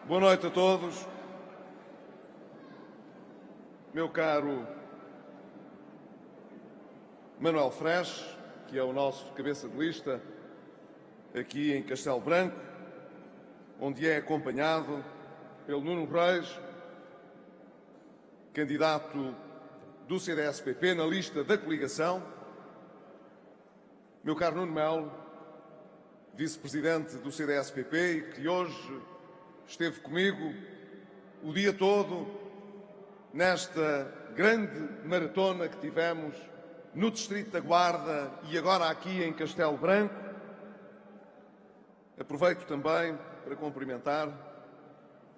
Boa noite a todos. Meu caro Manuel Freixo, que é o nosso cabeça de lista aqui em Castelo Branco, onde é acompanhado pelo Nuno Reis, candidato do CDS-PP na lista da coligação. Meu caro Nuno Melo, vice-presidente do CDS-PP e que hoje esteve comigo o dia todo nesta grande maratona que tivemos no Distrito da Guarda e agora aqui em Castelo Branco. Aproveito também para cumprimentar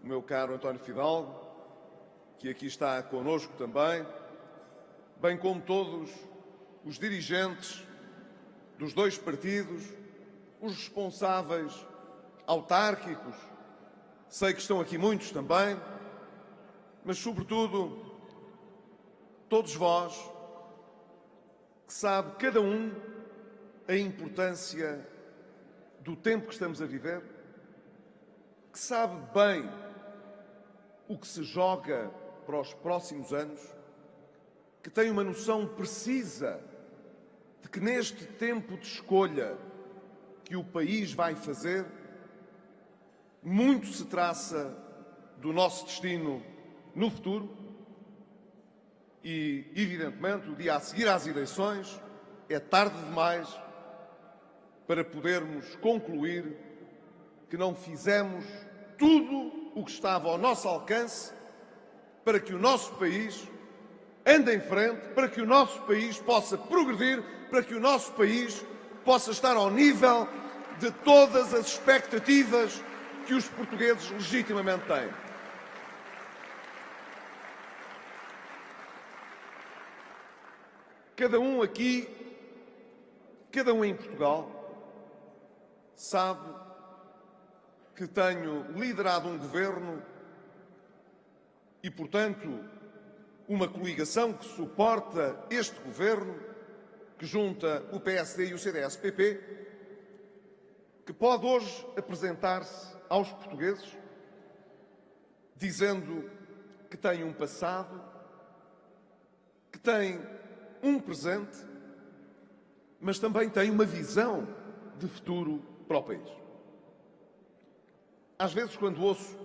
o meu caro António Fidalgo, que aqui está connosco também, bem como todos os dirigentes dos dois partidos, os responsáveis autárquicos, sei que estão aqui muitos também, mas sobretudo todos vós, que sabe cada um a importância do tempo que estamos a viver, que sabe bem o que se joga para os próximos anos, que tem uma noção precisa de que neste tempo de escolha que o país vai fazer, muito se traça do nosso destino no futuro e, evidentemente, o dia a seguir às eleições é tarde demais para podermos concluir que não fizemos tudo o que estava ao nosso alcance para que o nosso país ande em frente, para que o nosso país possa progredir, para que o nosso país possa estar ao nível de todas as expectativas que os portugueses legitimamente têm. Cada um aqui, cada um em Portugal, sabe que tenho liderado um governo e, portanto, uma coligação que suporta este governo, que junta o PSD e o CDS-PP, que pode hoje apresentar-se aos portugueses dizendo que tem um passado, que tem um presente, mas também tem uma visão de futuro para o país. Às vezes, quando ouço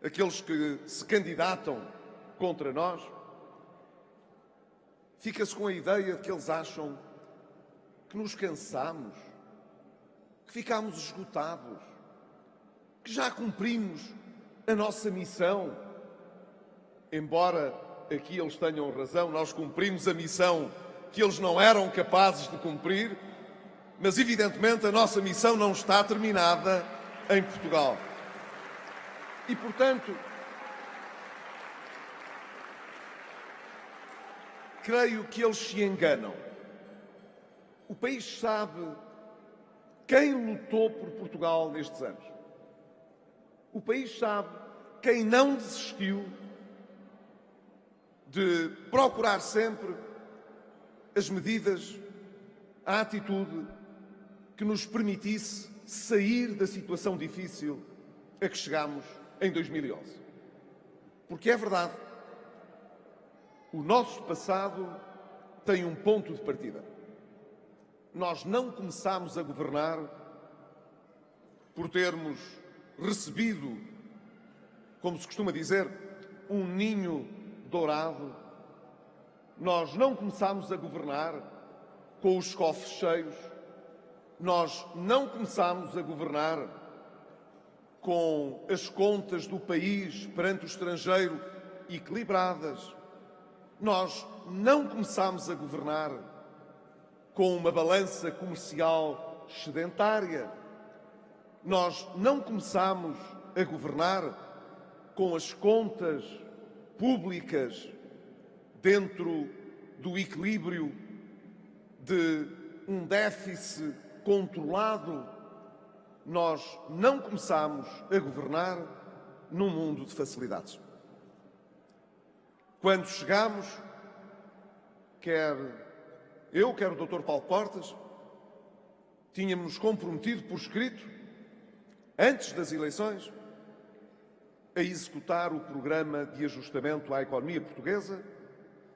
aqueles que se candidatam contra nós, fica-se com a ideia de que eles acham que nos cansamos, que ficámos esgotados, que já cumprimos a nossa missão. Embora aqui eles tenham razão, nós cumprimos a missão que eles não eram capazes de cumprir, mas evidentemente a nossa missão não está terminada em Portugal. E, portanto, creio que eles se enganam. O país sabe quem lutou por Portugal nestes anos. O país sabe quem não desistiu de procurar sempre as medidas, a atitude que nos permitisse sair da situação difícil a que chegámos em 2011. Porque é verdade, o nosso passado tem um ponto de partida. Nós não começámos a governar por termos recebido, como se costuma dizer, um ninho dourado. Nós não começámos a governar com os cofres cheios. Nós não começámos a governar com as contas do país perante o estrangeiro equilibradas. Nós não começámos a governar com uma balança comercial excedentária. Nós não começámos a governar com as contas públicas dentro do equilíbrio de um déficit controlado. Nós não começámos a governar num mundo de facilidades. Quando chegámos, quer eu, quer o Dr. Paulo Portas, tínhamos comprometido por escrito, antes das eleições, a executar o programa de ajustamento à economia portuguesa,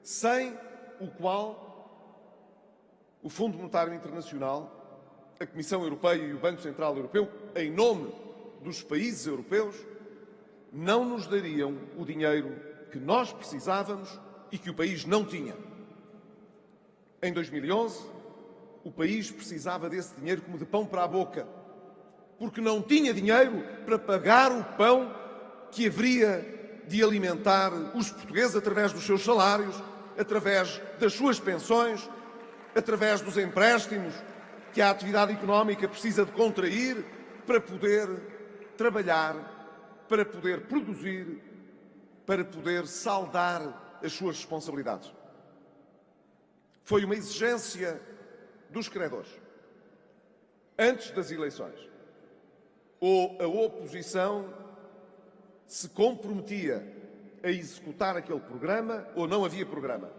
sem o qual o Fundo Monetário Internacional, a Comissão Europeia e o Banco Central Europeu, em nome dos países europeus, não nos dariam o dinheiro que nós precisávamos e que o país não tinha. Em 2011, o país precisava desse dinheiro como de pão para a boca, porque não tinha dinheiro para pagar o pão que haveria de alimentar os portugueses através dos seus salários, através das suas pensões, através dos empréstimos que a atividade económica precisa de contrair para poder trabalhar, para poder produzir, para poder saldar as suas responsabilidades. Foi uma exigência dos credores. Antes das eleições, ou a oposição se comprometia a executar aquele programa ou não havia programa.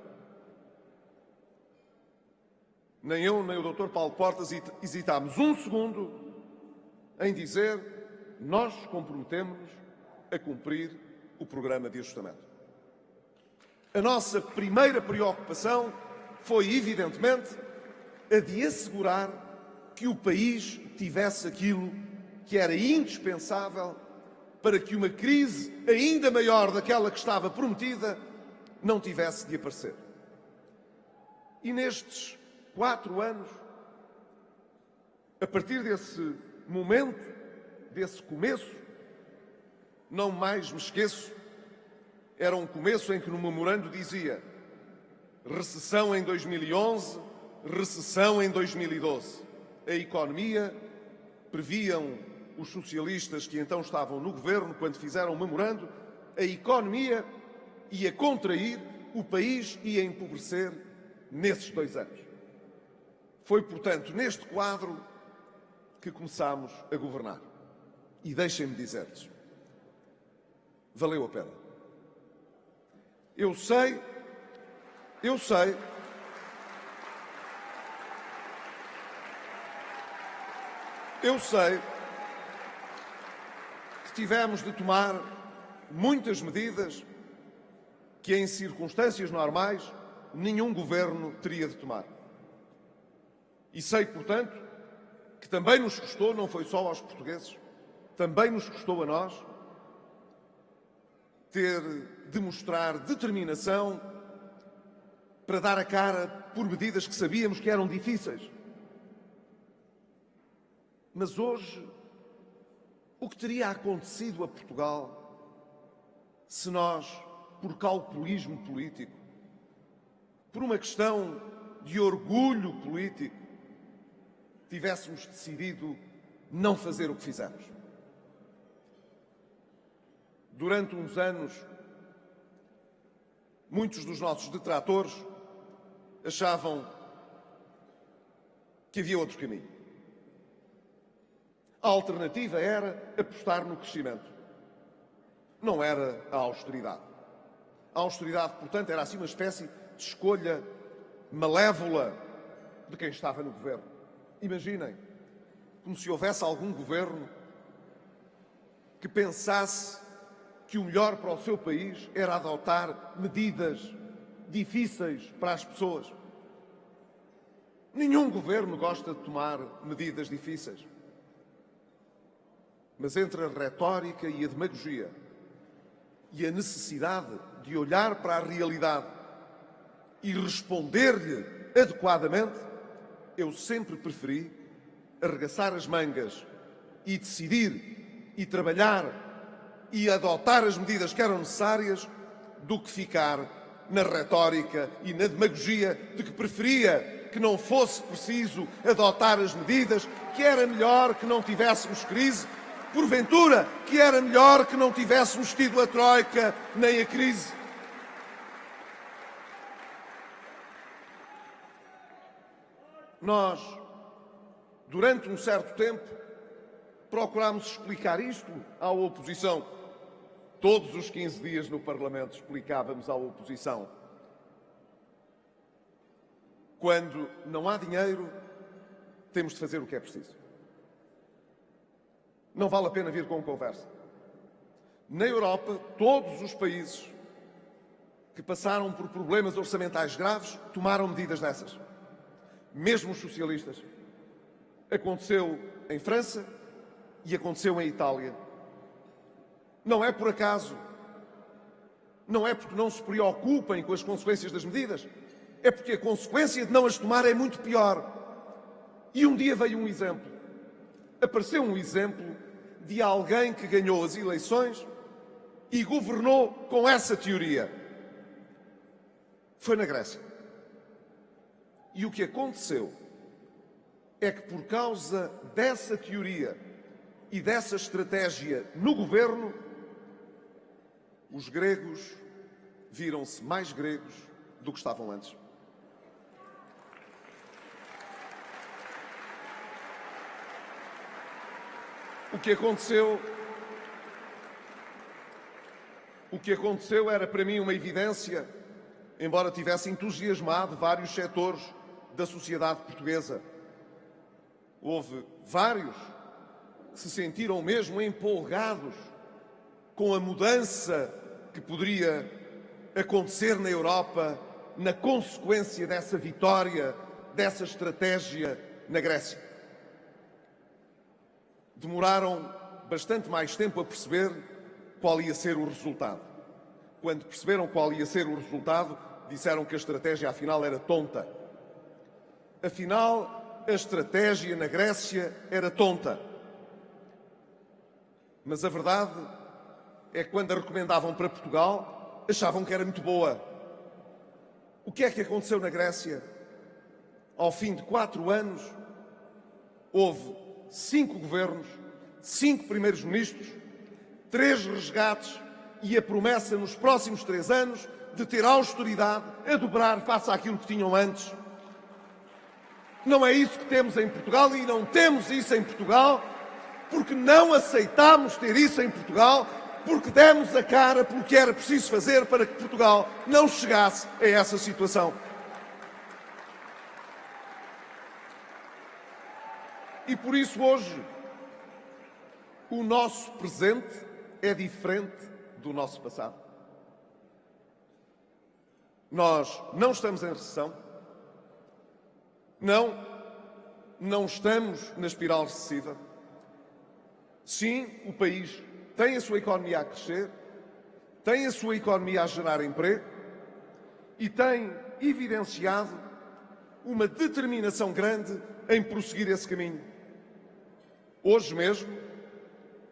Nem eu, nem o Dr. Paulo Portas hesitámos um segundo em dizer: nós comprometemos-nos a cumprir o programa de ajustamento. A nossa primeira preocupação foi, evidentemente, a de assegurar que o país tivesse aquilo que era indispensável para que uma crise ainda maior daquela que estava prometida não tivesse de aparecer. E nestes 4 anos, a partir desse momento, desse começo, não mais me esqueço, era um começo em que no memorando dizia: recessão em 2011, recessão em 2012. A economia, previam os socialistas que então estavam no governo, quando fizeram o memorando, a economia ia contrair, o país ia empobrecer nesses 2 anos. Foi, portanto, neste quadro que começámos a governar. E deixem-me dizer-lhes, valeu a pena. Eu sei que tivemos de tomar muitas medidas que, em circunstâncias normais, nenhum governo teria de tomar. E sei, portanto, que também nos custou, não foi só aos portugueses, também nos custou a nós ter de mostrar determinação para dar a cara por medidas que sabíamos que eram difíceis. Mas hoje, o que teria acontecido a Portugal se nós, por calculismo político, por uma questão de orgulho político, tivéssemos decidido não fazer o que fizemos? Durante uns anos, muitos dos nossos detratores achavam que havia outro caminho. A alternativa era apostar no crescimento. Não era a austeridade. A austeridade, portanto, era assim uma espécie de escolha malévola de quem estava no governo. Imaginem, como se houvesse algum governo que pensasse que o melhor para o seu país era adotar medidas difíceis para as pessoas. Nenhum governo gosta de tomar medidas difíceis. Mas entre a retórica e a demagogia e a necessidade de olhar para a realidade e responder-lhe adequadamente, eu sempre preferi arregaçar as mangas e decidir e trabalhar e adotar as medidas que eram necessárias do que ficar na retórica e na demagogia de que preferia que não fosse preciso adotar as medidas, que era melhor que não tivéssemos crise, porventura que era melhor que não tivéssemos tido a Troika nem a crise. Nós, durante um certo tempo, procurámos explicar isto à oposição. Todos os 15 dias no Parlamento explicávamos à oposição: quando não há dinheiro, temos de fazer o que é preciso. Não vale a pena vir com conversa. Na Europa, todos os países que passaram por problemas orçamentais graves tomaram medidas dessas. Mesmo os socialistas. Aconteceu em França e aconteceu em Itália. Não é por acaso. Não é porque não se preocupem com as consequências das medidas. É porque a consequência de não as tomar é muito pior. E um dia veio um exemplo. Apareceu um exemplo de alguém que ganhou as eleições e governou com essa teoria. Foi na Grécia. E o que aconteceu é que, por causa dessa teoria e dessa estratégia no governo, os gregos viram-se mais gregos do que estavam antes. O que aconteceu era para mim uma evidência, embora tivesse entusiasmado vários setores da sociedade portuguesa. Houve vários que se sentiram mesmo empolgados com a mudança que poderia acontecer na Europa na consequência dessa vitória, dessa estratégia na Grécia. Demoraram bastante mais tempo a perceber qual ia ser o resultado. Quando perceberam qual ia ser o resultado, disseram que a estratégia afinal era tonta. Afinal, a estratégia na Grécia era tonta. Mas a verdade é que quando a recomendavam para Portugal, achavam que era muito boa. O que é que aconteceu na Grécia? Ao fim de 4 anos, houve 5 governos, 5 primeiros-ministros, 3 resgates e a promessa nos próximos 3 anos de ter austeridade a dobrar face àquilo que tinham antes. Não é isso que temos em Portugal e não temos isso em Portugal porque não aceitámos ter isso em Portugal, porque demos a cara pelo que era preciso fazer para que Portugal não chegasse a essa situação. E por isso hoje o nosso presente é diferente do nosso passado. Nós não estamos em recessão. Não estamos na espiral recessiva. Sim, o país tem a sua economia a crescer, tem a sua economia a gerar emprego e tem evidenciado uma determinação grande em prosseguir esse caminho. Hoje mesmo,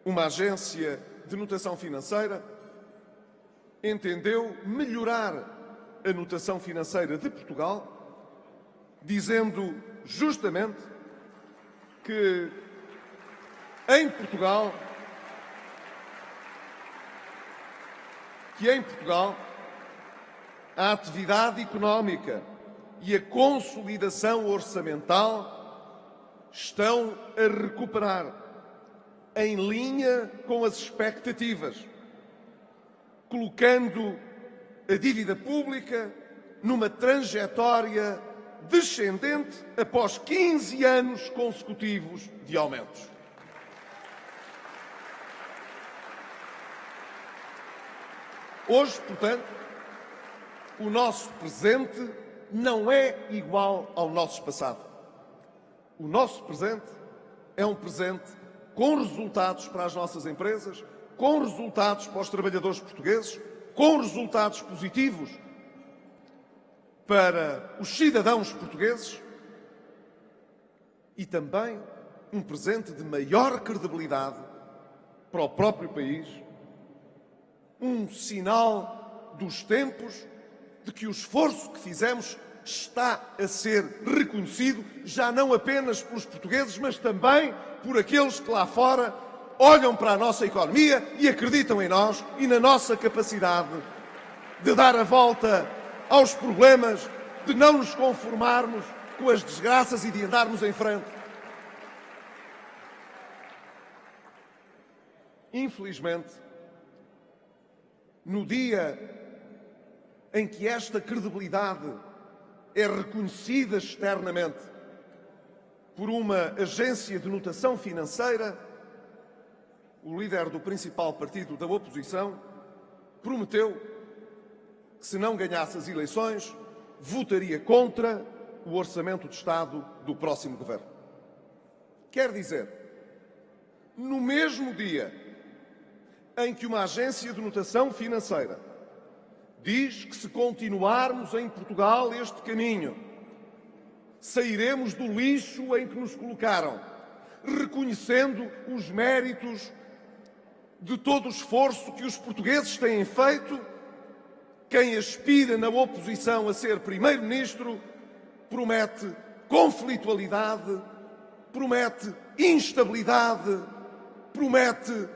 uma agência de notação financeira entendeu melhorar a notação financeira de Portugal, dizendo justamente que em Portugal a atividade económica e a consolidação orçamental estão a recuperar em linha com as expectativas, colocando a dívida pública numa trajetória descendente após 15 anos consecutivos de aumentos. Hoje, portanto, o nosso presente não é igual ao nosso passado. O nosso presente é um presente com resultados para as nossas empresas, com resultados para os trabalhadores portugueses, com resultados positivos para os cidadãos portugueses e também um presente de maior credibilidade para o próprio país, um sinal dos tempos de que o esforço que fizemos está a ser reconhecido, já não apenas pelos portugueses, mas também por aqueles que lá fora olham para a nossa economia e acreditam em nós e na nossa capacidade de dar a volta aos problemas, de não nos conformarmos com as desgraças e de andarmos em frente. Infelizmente, no dia em que esta credibilidade é reconhecida externamente por uma agência de notação financeira, o líder do principal partido da oposição prometeu que, se não ganhasse as eleições, votaria contra o Orçamento de Estado do próximo governo. Quer dizer, no mesmo dia em que uma agência de notação financeira diz que, se continuarmos em Portugal este caminho, sairemos do lixo em que nos colocaram, reconhecendo os méritos de todo o esforço que os portugueses têm feito, quem aspira na oposição a ser primeiro-ministro promete conflitualidade, promete instabilidade, promete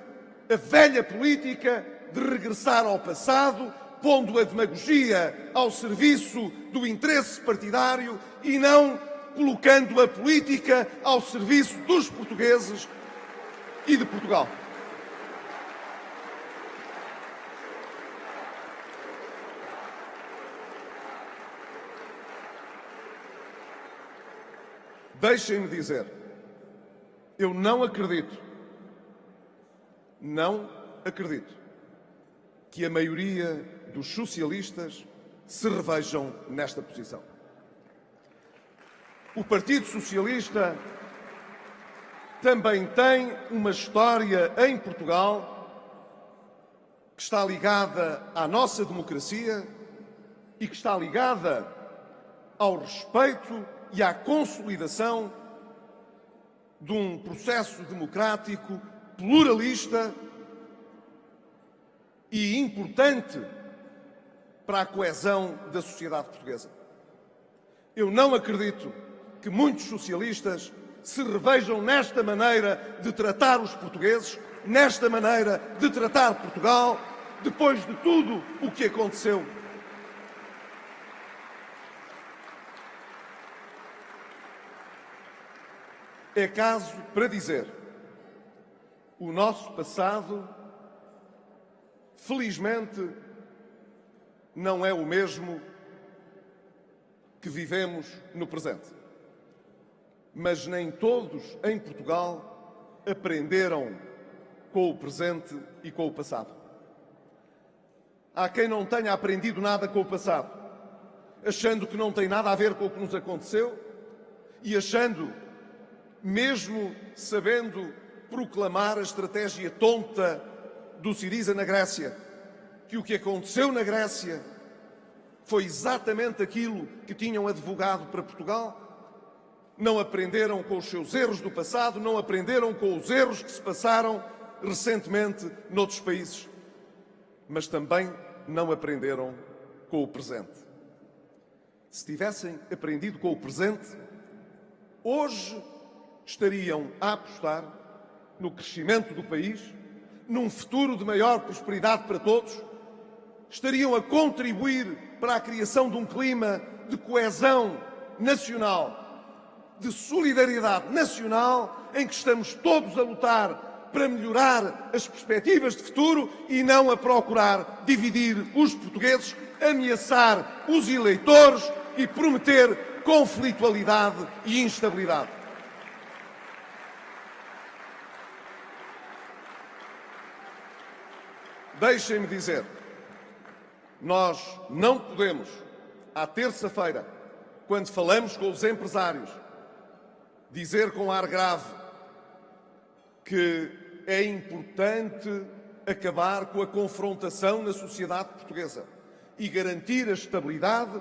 a velha política de regressar ao passado, pondo a demagogia ao serviço do interesse partidário e não colocando a política ao serviço dos portugueses e de Portugal. Deixem-me dizer, eu não acredito que a maioria dos socialistas se revejam nesta posição. O Partido Socialista também tem uma história em Portugal que está ligada à nossa democracia e que está ligada ao respeito e à consolidação de um processo democrático pluralista e importante para a coesão da sociedade portuguesa. Eu não acredito que muitos socialistas se revejam nesta maneira de tratar os portugueses, nesta maneira de tratar Portugal, depois de tudo o que aconteceu. É caso para dizer, o nosso passado, felizmente, não é o mesmo que vivemos no presente. Mas nem todos em Portugal aprenderam com o presente e com o passado. Há quem não tenha aprendido nada com o passado, achando que não tem nada a ver com o que nos aconteceu e achando, mesmo sabendo proclamar a estratégia tonta do Syriza na Grécia, que o que aconteceu na Grécia foi exatamente aquilo que tinham advogado para Portugal. Não aprenderam com os seus erros do passado, não aprenderam com os erros que se passaram recentemente noutros países, mas também não aprenderam com o presente. Se tivessem aprendido com o presente, hoje estariam a apostar no crescimento do país, num futuro de maior prosperidade para todos, estariam a contribuir para a criação de um clima de coesão nacional, de solidariedade nacional, em que estamos todos a lutar para melhorar as perspectivas de futuro e não a procurar dividir os portugueses, ameaçar os eleitores e prometer conflitualidade e instabilidade. Deixem-me dizer, nós não podemos, à terça-feira, quando falamos com os empresários, dizer com ar grave que é importante acabar com a confrontação na sociedade portuguesa e garantir a estabilidade,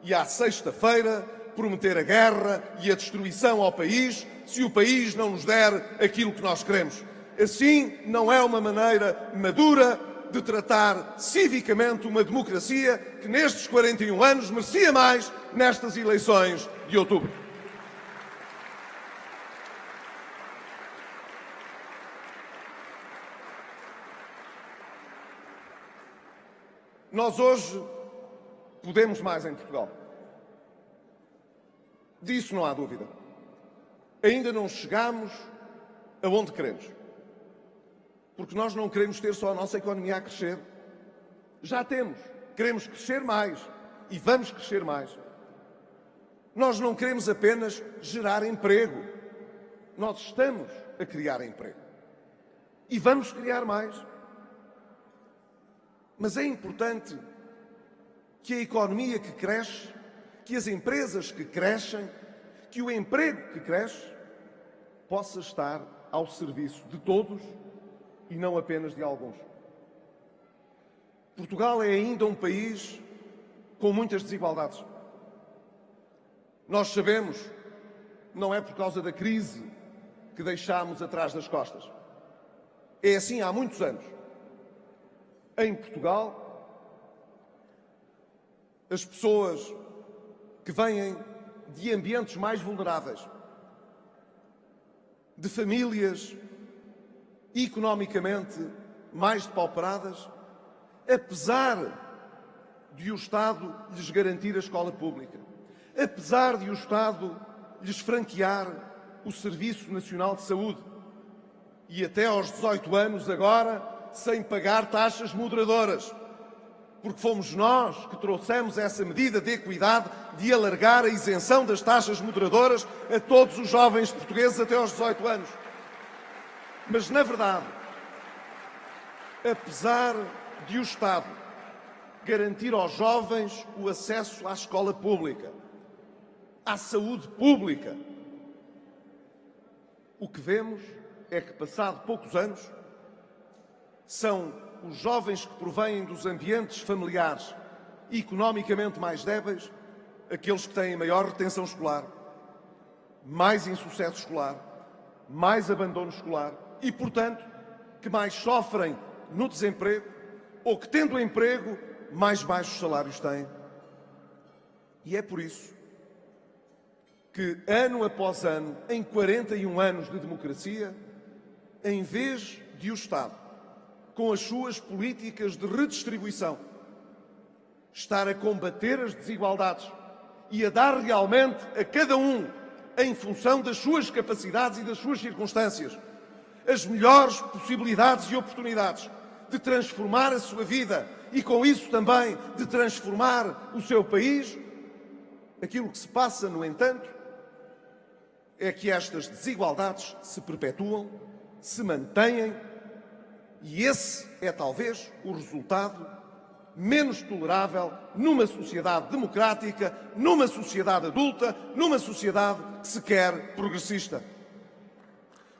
e à sexta-feira prometer a guerra e a destruição ao país se o país não nos der aquilo que nós queremos. Assim não é uma maneira madura de tratar civicamente uma democracia que nestes 41 anos merecia mais nestas eleições de outubro. Nós hoje podemos mais em Portugal. Disso não há dúvida. Ainda não chegamos aonde queremos. Porque nós não queremos ter só a nossa economia a crescer. Já temos. Queremos crescer mais. E vamos crescer mais. Nós não queremos apenas gerar emprego. Nós estamos a criar emprego. E vamos criar mais. Mas é importante que a economia que cresce, que as empresas que crescem, que o emprego que cresce, possa estar ao serviço de todos e não apenas de alguns. Portugal é ainda um país com muitas desigualdades. Nós sabemos, não é por causa da crise que deixámos atrás das costas. É assim há muitos anos. Em Portugal, as pessoas que vêm de ambientes mais vulneráveis, de famílias economicamente mais depauperadas, apesar de o Estado lhes garantir a escola pública, apesar de o Estado lhes franquear o Serviço Nacional de Saúde e até aos 18 anos agora sem pagar taxas moderadoras, porque fomos nós que trouxemos essa medida de equidade de alargar a isenção das taxas moderadoras a todos os jovens portugueses até aos 18 anos. Mas, na verdade, apesar de o Estado garantir aos jovens o acesso à escola pública, à saúde pública, o que vemos é que, passado poucos anos, são os jovens que provêm dos ambientes familiares economicamente mais débeis aqueles que têm maior retenção escolar, mais insucesso escolar, mais abandono escolar e, portanto, que mais sofrem no desemprego ou que, tendo emprego, mais baixos salários têm. E é por isso que, ano após ano, em 41 anos de democracia, em vez de o Estado, com as suas políticas de redistribuição, estar a combater as desigualdades e a dar realmente a cada um, em função das suas capacidades e das suas circunstâncias, as melhores possibilidades e oportunidades de transformar a sua vida e, com isso, também de transformar o seu país, aquilo que se passa, no entanto, é que estas desigualdades se perpetuam, se mantêm, e esse é talvez o resultado menos tolerável numa sociedade democrática, numa sociedade adulta, numa sociedade que se quer progressista.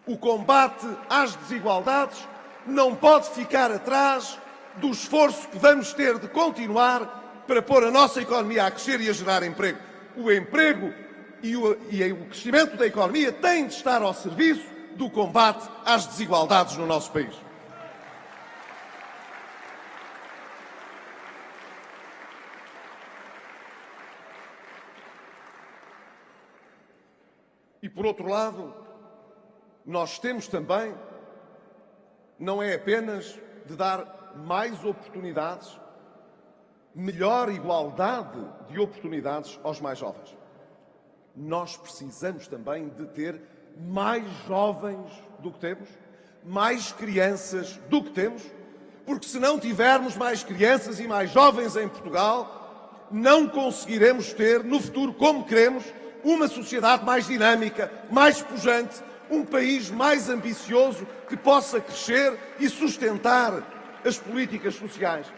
O combate às desigualdades não pode ficar atrás do esforço que vamos ter de continuar para pôr a nossa economia a crescer e a gerar emprego. O emprego e o crescimento da economia têm de estar ao serviço do combate às desigualdades no nosso país. E, por outro lado, nós temos também, não é apenas de dar mais oportunidades, melhor igualdade de oportunidades aos mais jovens. Nós precisamos também de ter mais jovens do que temos, mais crianças do que temos, porque se não tivermos mais crianças e mais jovens em Portugal, não conseguiremos ter, no futuro, como queremos, uma sociedade mais dinâmica, mais pujante, um país mais ambicioso que possa crescer e sustentar as políticas sociais.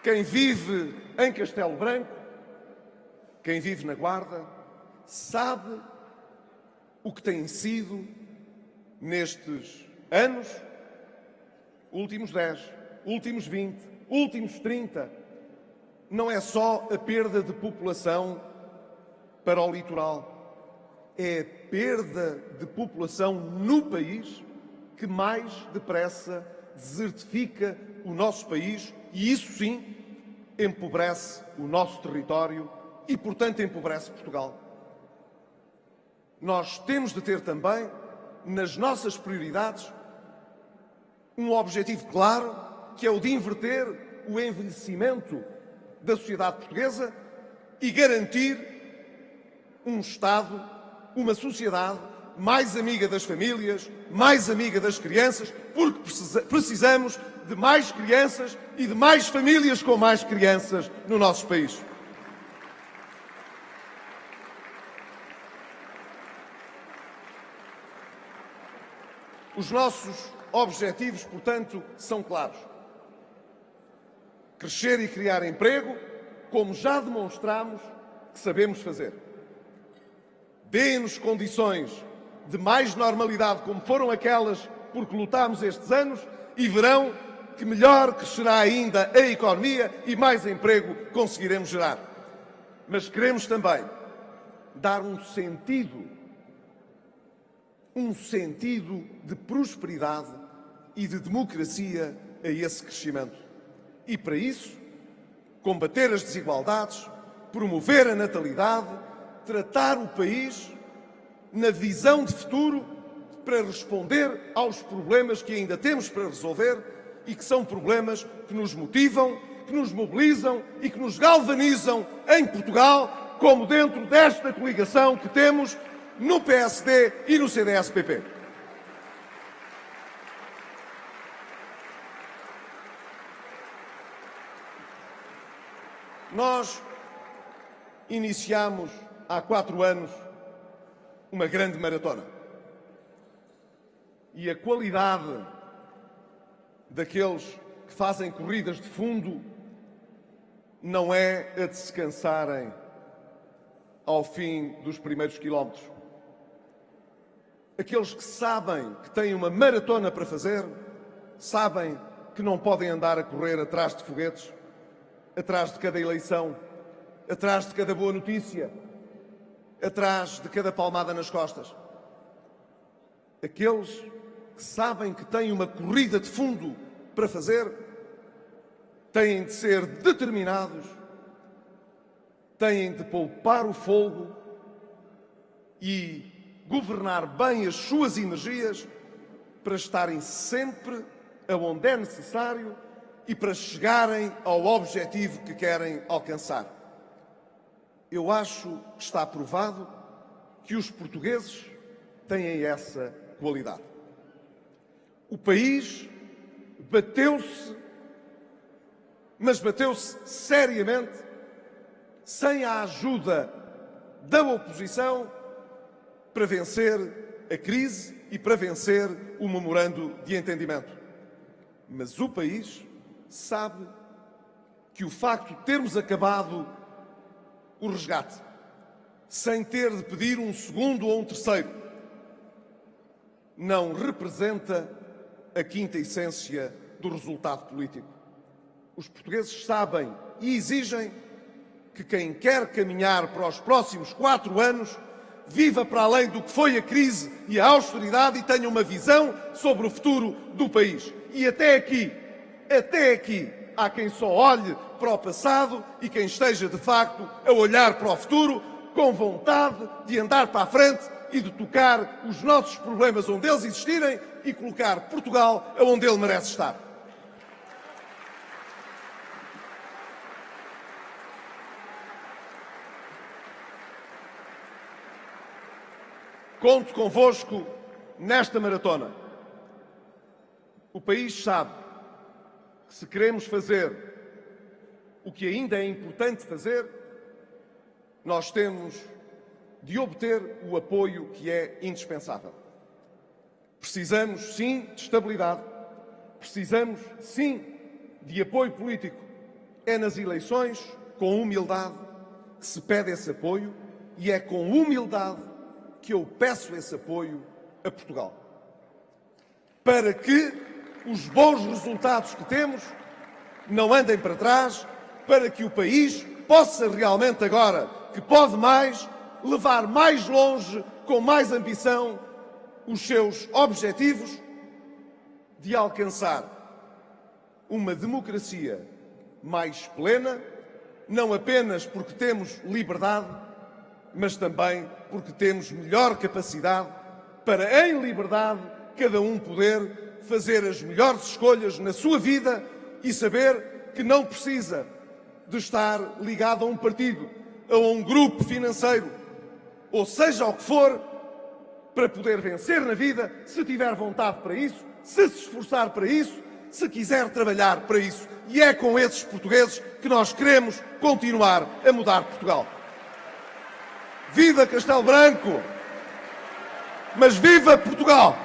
Quem vive em Castelo Branco, quem vive na Guarda, sabe o que tem sido, nestes anos, últimos 10, últimos 20, últimos 30, não é só a perda de população para o litoral, é a perda de população no país que mais depressa desertifica o nosso país e isso sim empobrece o nosso território e, portanto, empobrece Portugal. Nós temos de ter também, nas nossas prioridades, um objetivo claro, que é o de inverter o envelhecimento da sociedade portuguesa e garantir um Estado, uma sociedade mais amiga das famílias, mais amiga das crianças, porque precisamos de mais crianças e de mais famílias com mais crianças no nosso país. Os nossos objetivos, portanto, são claros. Crescer e criar emprego, como já demonstramos que sabemos fazer. Deem-nos condições de mais normalidade, como foram aquelas por que lutámos estes anos, e verão que melhor crescerá ainda a economia e mais emprego conseguiremos gerar. Mas queremos também dar um sentido de prosperidade e de democracia a esse crescimento. E para isso, combater as desigualdades, promover a natalidade, tratar o país na visão de futuro para responder aos problemas que ainda temos para resolver e que são problemas que nos motivam, que nos mobilizam e que nos galvanizam em Portugal, como dentro desta coligação que temos no PSD e no CDS-PP. Nós iniciamos há 4 anos uma grande maratona. E a qualidade daqueles que fazem corridas de fundo não é a de se cansarem ao fim dos primeiros quilómetros. Aqueles que sabem que têm uma maratona para fazer, sabem que não podem andar a correr atrás de foguetes, atrás de cada eleição, atrás de cada boa notícia, atrás de cada palmada nas costas. Aqueles que sabem que têm uma corrida de fundo para fazer, têm de ser determinados, têm de poupar o fogo e governar bem as suas energias para estarem sempre aonde é necessário e para chegarem ao objetivo que querem alcançar. Eu acho que está provado que os portugueses têm essa qualidade. O país bateu-se, mas bateu-se seriamente, sem a ajuda da oposição, para vencer a crise e para vencer o memorando de entendimento. Mas o país sabe que o facto de termos acabado o resgate sem ter de pedir um segundo ou um terceiro não representa a quinta essência do resultado político. Os portugueses sabem e exigem que quem quer caminhar para os próximos 4 anos viva para além do que foi a crise e a austeridade e tenha uma visão sobre o futuro do país. E até aqui, há quem só olhe para o passado e quem esteja, de facto, a olhar para o futuro com vontade de andar para a frente e de tocar os nossos problemas onde eles existirem e colocar Portugal onde ele merece estar. Conto convosco nesta maratona. O país sabe que se queremos fazer o que ainda é importante fazer, nós temos de obter o apoio que é indispensável. Precisamos, sim, de estabilidade. Precisamos, sim, de apoio político. É nas eleições, com humildade, que se pede esse apoio e é com humildade que eu peço esse apoio a Portugal. Para que os bons resultados que temos não andem para trás, para que o país possa realmente agora, que pode mais, levar mais longe, com mais ambição, os seus objetivos de alcançar uma democracia mais plena, não apenas porque temos liberdade, mas também porque temos melhor capacidade para, em liberdade, cada um poder fazer as melhores escolhas na sua vida e saber que não precisa de estar ligado a um partido, a um grupo financeiro, ou seja o que for, para poder vencer na vida, se tiver vontade para isso, se esforçar para isso, se quiser trabalhar para isso. E é com esses portugueses que nós queremos continuar a mudar Portugal. Viva Castelo Branco! Mas viva Portugal!